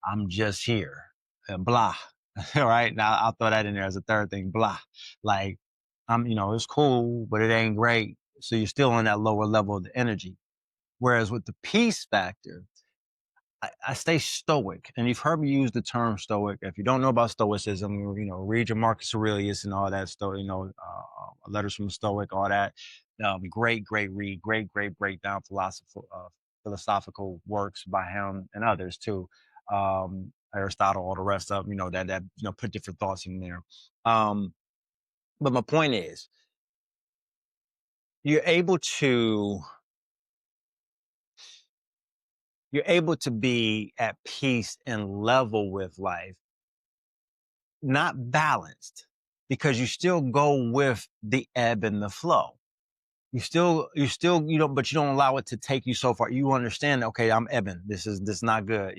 I'm just here and blah. All right. Now I'll throw that in there as a third thing, blah. Like it's cool, but it ain't great. So you're still on that lower level of the energy. Whereas with the peace factor, I stay stoic, and you've heard me use the term stoic. If you don't know about stoicism, read your Marcus Aurelius and all that stuff. Letters from a Stoic, all that. Great read, great breakdown, philosophical works by him and others too. Aristotle, all the rest of them. That put different thoughts in there. But my point is, you're able to you're able to be at peace and level with life, not balanced, because you still go with the ebb and the flow. But you don't allow it to take you so far. You understand, okay, I'm ebbing. This is not good.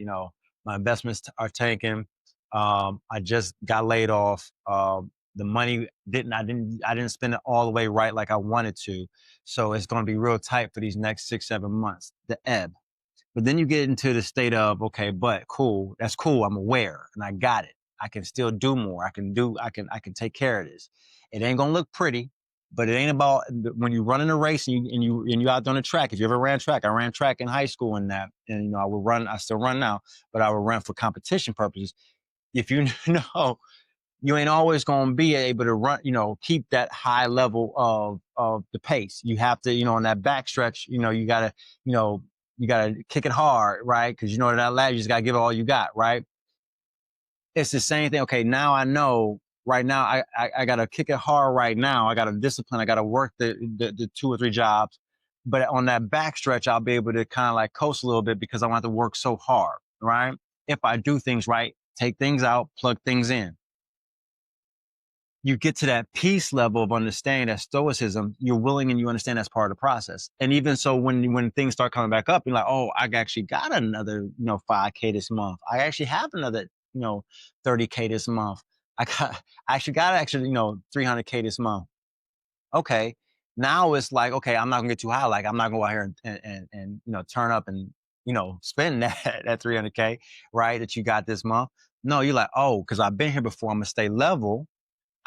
My investments are tanking. I just got laid off. The money I didn't spend it all the way right like I wanted to. So it's going to be real tight for these next 6-7 months, the ebb. But then you get into the state of, okay, but cool, that's cool. I'm aware and I got it. I can still do more. I can take care of this. It ain't gonna look pretty, but it ain't about when you run in a race and you out on the track. If you ever ran track, I ran track in high school and that, and I still run now, but I would run for competition purposes. If you know, you ain't always going to be able to run, keep that high level of the pace. You have to, on that backstretch, you gotta kick it hard, right? Cause that last, you just gotta give it all you got, right? It's the same thing. Okay. Now I know right now, I gotta kick it hard right now. I gotta discipline. I gotta work the 2 or 3 jobs, but on that backstretch, I'll be able to kind of like coast a little bit because I want to work so hard, right? If I do things right, take things out, plug things in. you get to that peace level of understanding that stoicism, you're willing and you understand that's part of the process. And even so, when things start coming back up, you're like, oh, I actually got another, 5K this month. I actually have another, 30K this month. I actually got 300K this month. Okay. Now it's like, okay, I'm not gonna get too high. Like I'm not gonna go out here and turn up and spend that 300K, right? That you got this month. No, you're like, oh, because I've been here before, I'm gonna stay level.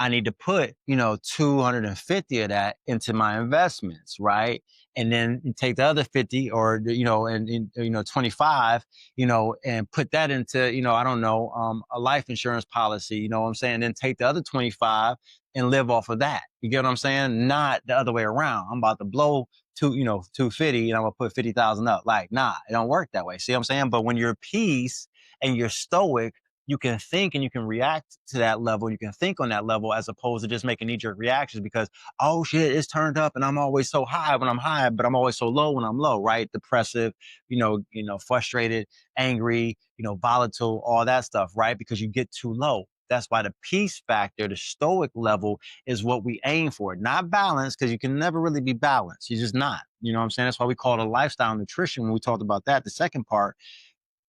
I need to put, 250 of that into my investments, right? And then take the other 50 or, and 25, and put that into, I don't know, a life insurance policy, you know what I'm saying? And then take the other 25 and live off of that. You get what I'm saying? Not the other way around. I'm about to blow 250 and I'm gonna put 50,000 up. Like, nah, it don't work that way. See what I'm saying? But when you're peace and you're stoic, you can think and you can react to that level. You can think on that level as opposed to just making knee-jerk reactions because, oh shit, it's turned up and I'm always so high when I'm high, but I'm always so low when I'm low, right? Depressive, frustrated, angry, volatile, all that stuff, right? Because you get too low. That's why the peace factor, the stoic level is what we aim for. Not balance, because you can never really be balanced. You're just not. You know what I'm saying? That's why we call it a lifestyle nutrition when we talked about that. The second part,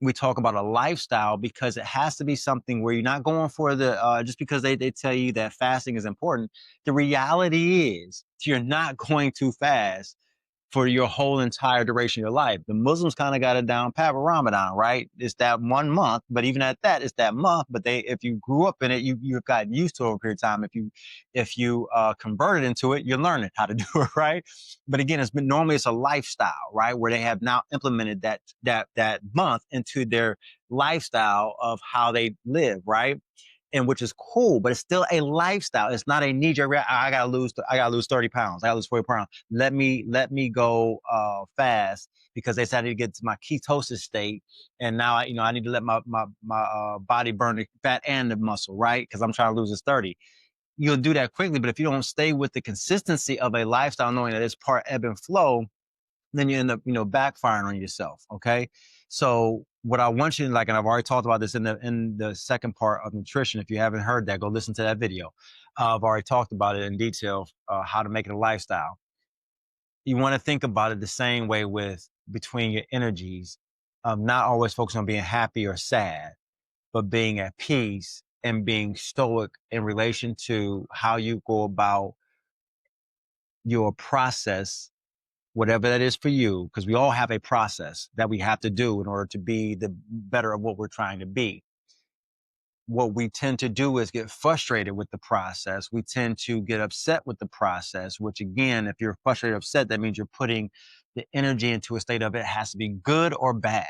we talk about a lifestyle because it has to be something where you're not going for the just because they tell you that fasting is important. The reality is you're not going to fast for your whole entire duration of your life. The Muslims kind of got it down pat with Ramadan, right? It's that 1 month, but even at that, it's that month. But if you grew up in it, you've gotten used to it over a period of time. If you converted into it, you're learning how to do it, right? But again, normally it's a lifestyle, right? Where they have now implemented that month into their lifestyle of how they live, right? And which is cool, but it's still a lifestyle. It's not a knee-jerk reaction. I gotta lose 30 pounds. I gotta lose 40 pounds. Let me go fast because they said I need to get to my ketosis state. And now I need to let my body burn the fat and the muscle, right? Because I'm trying to lose this 30. You'll do that quickly, but if you don't stay with the consistency of a lifestyle, knowing that it's part ebb and flow, then you end up, backfiring on yourself. Okay. So what I want you to like, and I've already talked about this in the second part of nutrition. If you haven't heard that, go listen to that video. I've already talked about it in detail, how to make it a lifestyle. You want to think about it the same way with between your energies of not always focusing on being happy or sad, but being at peace and being stoic in relation to how you go about your process, whatever that is for you, because we all have a process that we have to do in order to be the better of what we're trying to be. What we tend to do is get frustrated with the process. We tend to get upset with the process, which again, if you're frustrated or upset, that means you're putting the energy into a state of it has to be good or bad.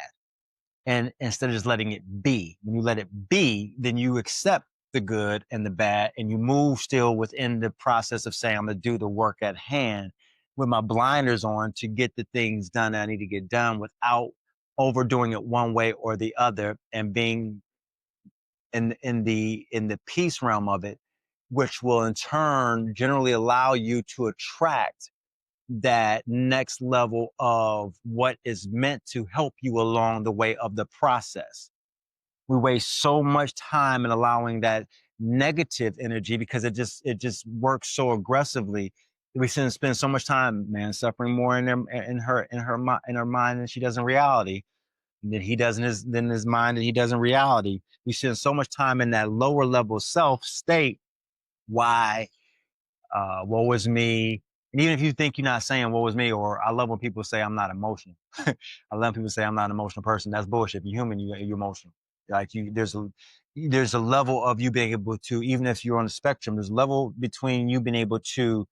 And instead of just letting it be, when you let it be, then you accept the good and the bad, and you move still within the process of saying, I'm going to do the work at hand with my blinders on to get the things done that I need to get done without overdoing it one way or the other and being in the peace realm of it, which will in turn generally allow you to attract that next level of what is meant to help you along the way of the process. We waste so much time in allowing that negative energy because it just works so aggressively. We spend so much time, man, suffering more in her mind than she does in reality. And then he does in his mind and he does in reality. We spend so much time in that lower level self state. Why? Woe is me. And even if you think you're not saying woe is me, or I love when people say I'm not emotional. I love people say I'm not an emotional person. That's bullshit. If you're human, you're emotional. Like there's a level of you being able to, even if you're on the spectrum, there's a level between you being able to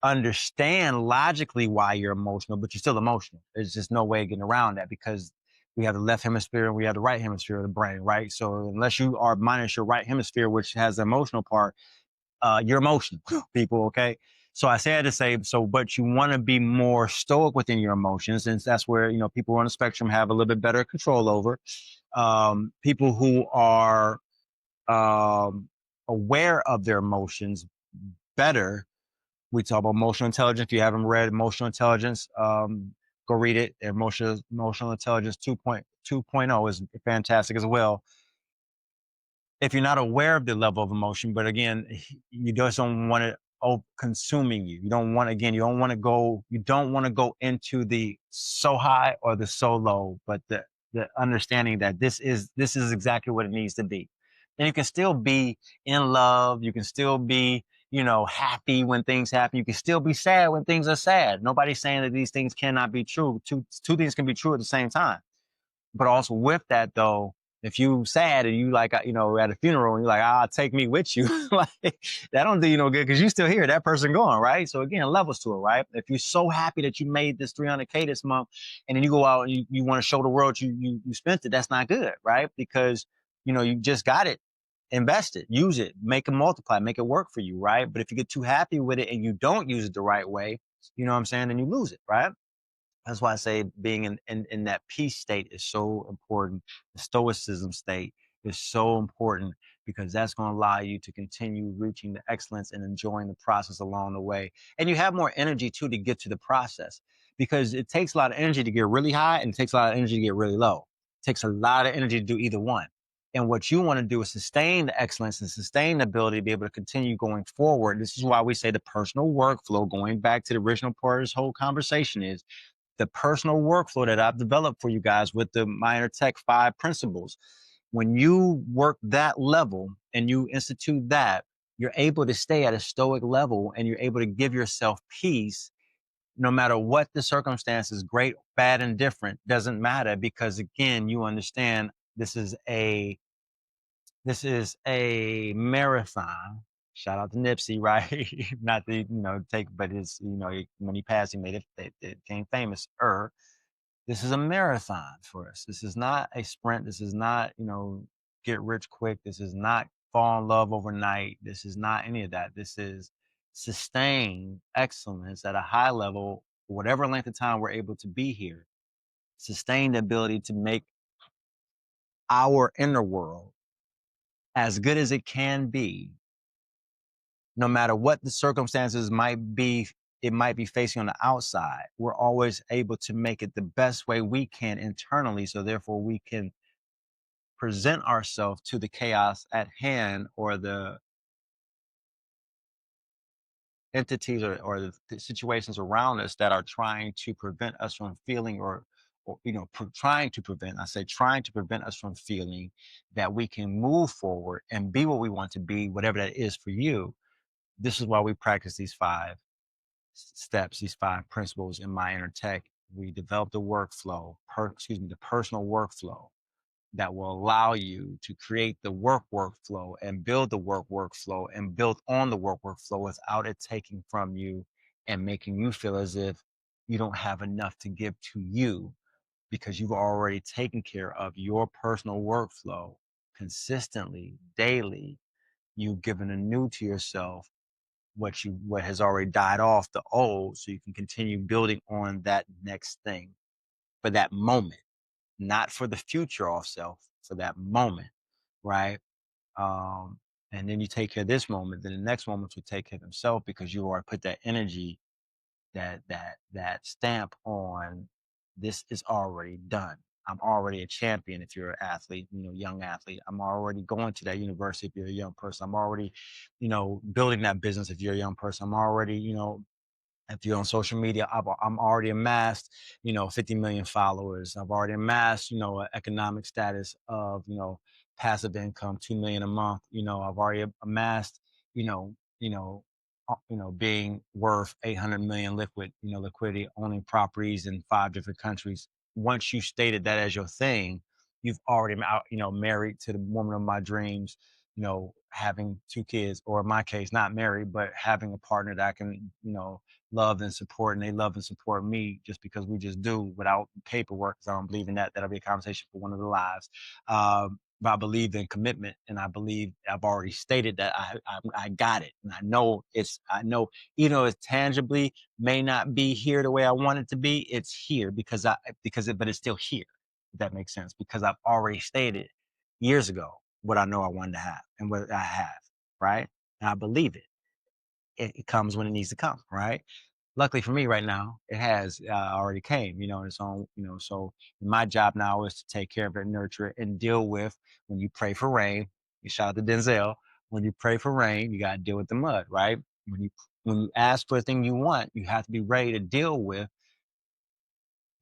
understand logically why you're emotional, but you're still emotional. There's just no way of getting around that because we have the left hemisphere and we have the right hemisphere of the brain, right? So unless you are minus your right hemisphere, which has the emotional part, you're emotional, people. Okay. So I say that to say, but you want to be more stoic within your emotions. And that's where, people on the spectrum have a little bit better control over. People who are aware of their emotions better. We talk about emotional intelligence. If you haven't read Emotional Intelligence, go read it. Emotional Intelligence 2.0 is fantastic as well. if you're not aware of the level of emotion, but again, you just don't want it consuming you. You don't want, again, you don't want to go into the so high or the so low, but the understanding that this is exactly what it needs to be. And you can still be in love. You can still be, happy when things happen. You can still be sad when things are sad. Nobody's saying that these things cannot be true. Two things can be true at the same time. But also with that though, if you sad and you like, at a funeral and you're like, take me with you, like that don't do you no good because you still hear that person going, right? So again, levels to it, right? If you're so happy that you made this 300K this month and then you go out and you want to show the world you spent it, that's not good, right? Because, you just got it, invest it, use it, make it multiply, make it work for you, right? But if you get too happy with it and you don't use it the right way, you know what I'm saying, then you lose it, right? That's why I say being in that peace state is so important. The stoicism state is so important because that's going to allow you to continue reaching the excellence and enjoying the process along the way. And you have more energy too to get to the process because it takes a lot of energy to get really high and it takes a lot of energy to get really low. It takes a lot of energy to do either one. And what you want to do is sustain the excellence and sustain the ability to be able to continue going forward. This is why we say the personal workflow, going back to the original part of this whole conversation, is the personal workflow that I've developed for you guys with the Minor Tech 5 principles. When you work that level and you institute that, you're able to stay at a stoic level and you're able to give yourself peace no matter what the circumstances, great, bad, and different, doesn't matter because again, you understand this is a marathon. Shout out to Nipsey, right? Not the, take, but his, when he passed, he made it became famous. This is a marathon for us. This is not a sprint. This is not, get rich quick. This is not fall in love overnight. This is not any of that. This is sustained excellence at a high level, whatever length of time we're able to be here. Sustain the ability to make our inner world as good as it can be, no matter what the circumstances might be, it might be facing on the outside. We're always able to make it the best way we can internally. So therefore we can present ourselves to the chaos at hand or the entities or the situations around us that are trying to prevent us from feeling or trying to prevent, I say trying to prevent us from feeling that we can move forward and be what we want to be, whatever that is for you. This is why we practice these 5 steps, these 5 principles in My Inner Tech. We developed a workflow, the personal workflow that will allow you to create the workflow and build the workflow and build on the workflow without it taking from you and making you feel as if you don't have enough to give to you because you've already taken care of your personal workflow consistently, daily. You've given a new to yourself what has already died off the old so you can continue building on that next thing for that moment, not for the future off self, for that moment, right? um and then you take care of this moment, then the next moment you take care of himself because you already put that energy, that stamp on, this is already done. I'm already a champion if you're an athlete, young athlete. I'm already going to that university if you're a young person. I'm already, building that business if you're a young person. I'm already, if you're on social media, I'm already amassed, 50 million followers. I've already amassed, an economic status of, passive income, 2 million a month. I've already amassed, you know, you know, being worth 800 million liquidity, owning properties in 5 different countries. Once you stated that as your thing, you've already, married to the woman of my dreams, having 2 kids, or in my case, not married, but having a partner that I can, love and support, and they love and support me just because we just do without paperwork. Because I don't believe in that. That'll be a conversation for one of the lives. But I believe in commitment, and I believe I've already stated that I got it, and I know even though it tangibly may not be here the way I want it to be, it's here but it's still here. If that makes sense, because I've already stated years ago what I know I wanted to have and what I have, right? And I believe it. It comes when it needs to come, right? Luckily for me right now, it has already came, in its own, so my job now is to take care of it, nurture it, and deal with when you pray for rain. You shout out to Denzel. When you pray for rain, you got to deal with the mud, right? When you when you ask for a thing you want, you have to be ready to deal with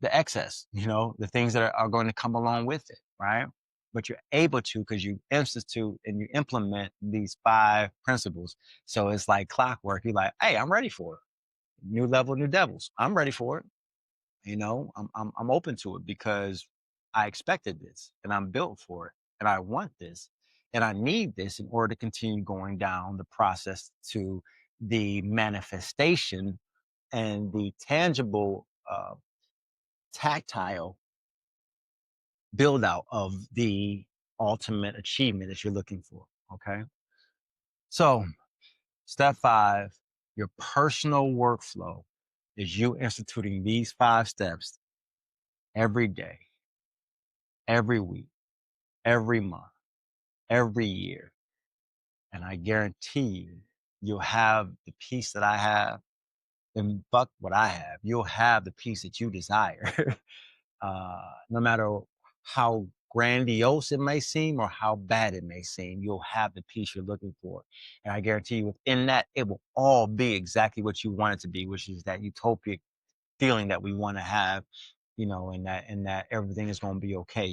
the excess, the things that are going to come along with it, right? But you're able to because you institute and you implement these five principles. So it's like clockwork. You're like, hey, I'm ready for it. New level, new devils. I'm ready for it. I'm open to it because I expected this and I'm built for it and I want this and I need this in order to continue going down the process to the manifestation and the tangible, tactile build out of the ultimate achievement that you're looking for. Okay. So, step five, your personal workflow is you instituting these five steps every day, every week, every month, every year. And I guarantee you, you'll have the peace that I have and fuck what I have. You'll have the peace that you desire. No matter how grandiose it may seem or how bad it may seem, you'll have the peace you're looking for. And I guarantee you, within that, it will all be exactly what you want it to be, which is that utopic feeling that we want to have, and that everything is going to be okay.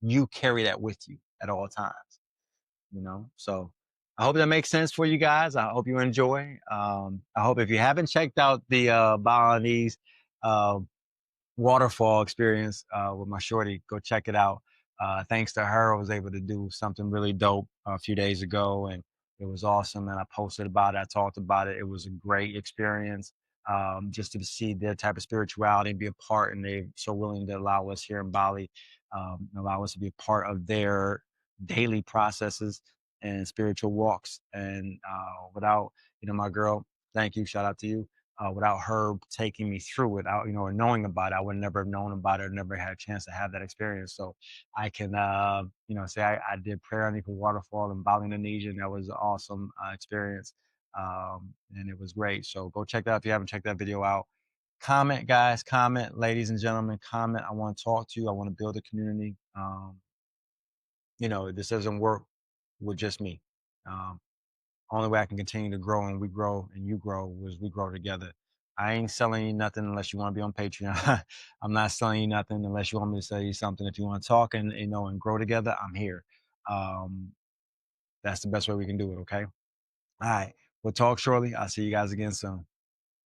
You carry that with you at all times. So I hope that makes sense for you guys. I hope you enjoy. I hope if you haven't checked out the Balinese uh, waterfall experience with my shorty. Go check it out. Thanks to her, I was able to do something really dope a few days ago, and it was awesome. And I posted about it. I talked about it. It was a great experience. Just to see their type of spirituality and be a part, and they're so willing to allow us here in Bali, allow us to be a part of their daily processes and spiritual walks. And without, my girl, thank you. Shout out to you. Without her taking me through it, or knowing about it, I would never have known about it, or never had a chance to have that experience. So I can, say I did prayer underneath a waterfall in Bali, Indonesia, and that was an awesome experience, and it was great. So go check that out if you haven't checked that video out. Comment, guys. Comment, ladies and gentlemen. Comment. I want to talk to you. I want to build a community. This doesn't work with just me. Um, Only way I can continue to grow and we grow and you grow is we grow together. I ain't selling you nothing unless you want to be on Patreon. I'm not selling you nothing unless you want me to sell you something. If you want to talk and grow together, I'm here. Um, that's the best way we can do it. Okay. All right. We'll talk shortly. I'll see you guys again soon.